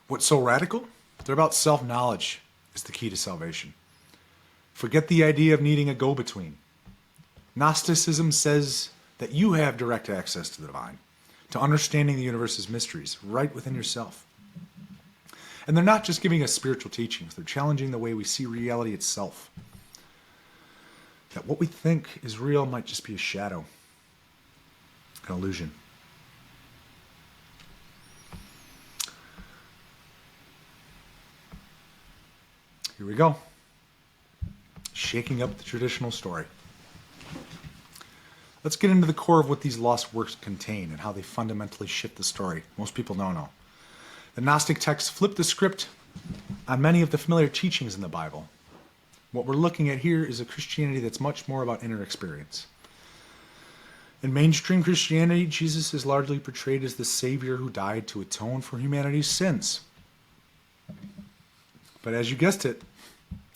What's so radical? They're about self-knowledge is the key to salvation. Forget the idea of needing a go-between. Gnosticism says that you have direct access to the divine, to understanding the universe's mysteries right within yourself. And they're not just giving us spiritual teachings, they're challenging the way we see reality itself. That what we think is real might just be a shadow, an illusion. Here we go. Shaking up the traditional story. Let's get into the core of what these lost works contain and how they fundamentally shift the story. Most people don't know. The Gnostic texts flip the script on many of the familiar teachings in the Bible. What we're looking at here is a Christianity that's much more about inner experience. In mainstream Christianity, Jesus is largely portrayed as the Savior who died to atone for humanity's sins. But as you guessed it,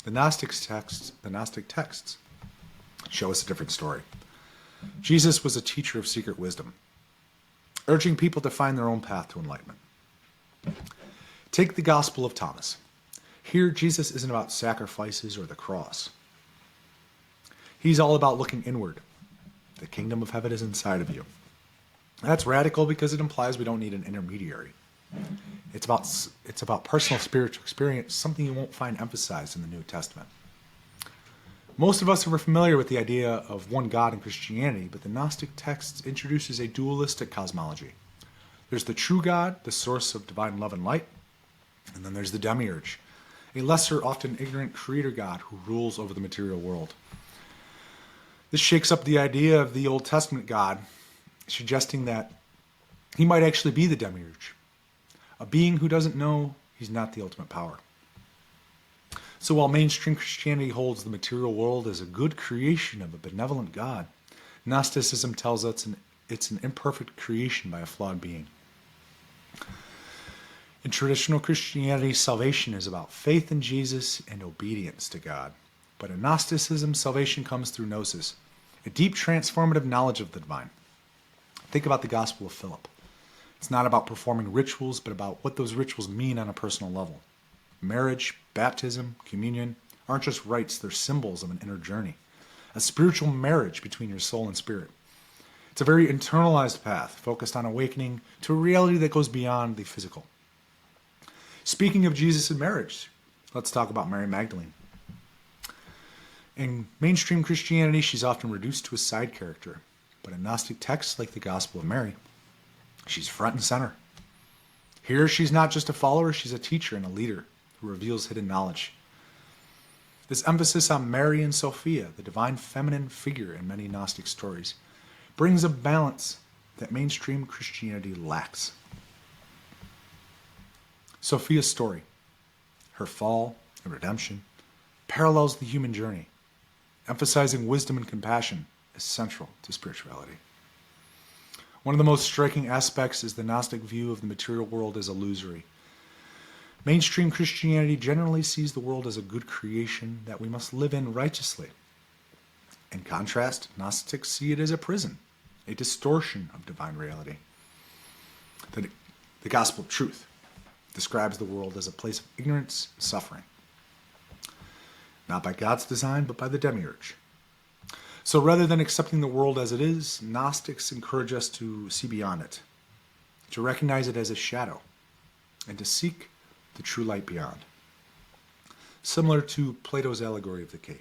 the Gnostic texts show us a different story. Jesus was a teacher of secret wisdom, urging people to find their own path to enlightenment. Take the Gospel of Thomas. Here, Jesus isn't about sacrifices or the cross. He's all about looking inward. The kingdom of heaven is inside of you. That's radical because it implies we don't need an intermediary. It's about personal spiritual experience, something you won't find emphasized in the New Testament. Most of us are familiar with the idea of one God in Christianity, but the Gnostic text introduces a dualistic cosmology. There's the true God, the source of divine love and light, and then there's the demiurge, a lesser, often ignorant creator God who rules over the material world. This shakes up the idea of the Old Testament God, suggesting that he might actually be the demiurge, a being who doesn't know he's not the ultimate power. So while mainstream Christianity holds the material world as a good creation of a benevolent God, Gnosticism tells us it's an imperfect creation by a flawed being. In traditional Christianity, salvation is about faith in Jesus and obedience to God. But in Gnosticism, salvation comes through gnosis, a deep transformative knowledge of the divine. Think about the Gospel of Philip. It's not about performing rituals, but about what those rituals mean on a personal level. Marriage, baptism, communion aren't just rites, they're symbols of an inner journey, a spiritual marriage between your soul and spirit. It's a very internalized path, focused on awakening to a reality that goes beyond the physical. Speaking of Jesus and marriage, let's talk about Mary Magdalene. In mainstream Christianity, she's often reduced to a side character, but in Gnostic texts like the Gospel of Mary, she's front and center. Here, she's not just a follower, she's a teacher and a leader who reveals hidden knowledge. This emphasis on Mary and Sophia, the divine feminine figure in many Gnostic stories, brings a balance that mainstream Christianity lacks. Sophia's story, her fall and redemption, parallels the human journey. Emphasizing wisdom and compassion is central to spirituality. One of the most striking aspects is the Gnostic view of the material world as illusory. Mainstream Christianity generally sees the world as a good creation that we must live in righteously. In contrast, Gnostics see it as a prison, a distortion of divine reality. The Gospel of Truth describes the world as a place of ignorance and suffering, not by God's design, but by the demiurge. So rather than accepting the world as it is, Gnostics encourage us to see beyond it, to recognize it as a shadow, and to seek the true light beyond. Similar to Plato's allegory of the cave.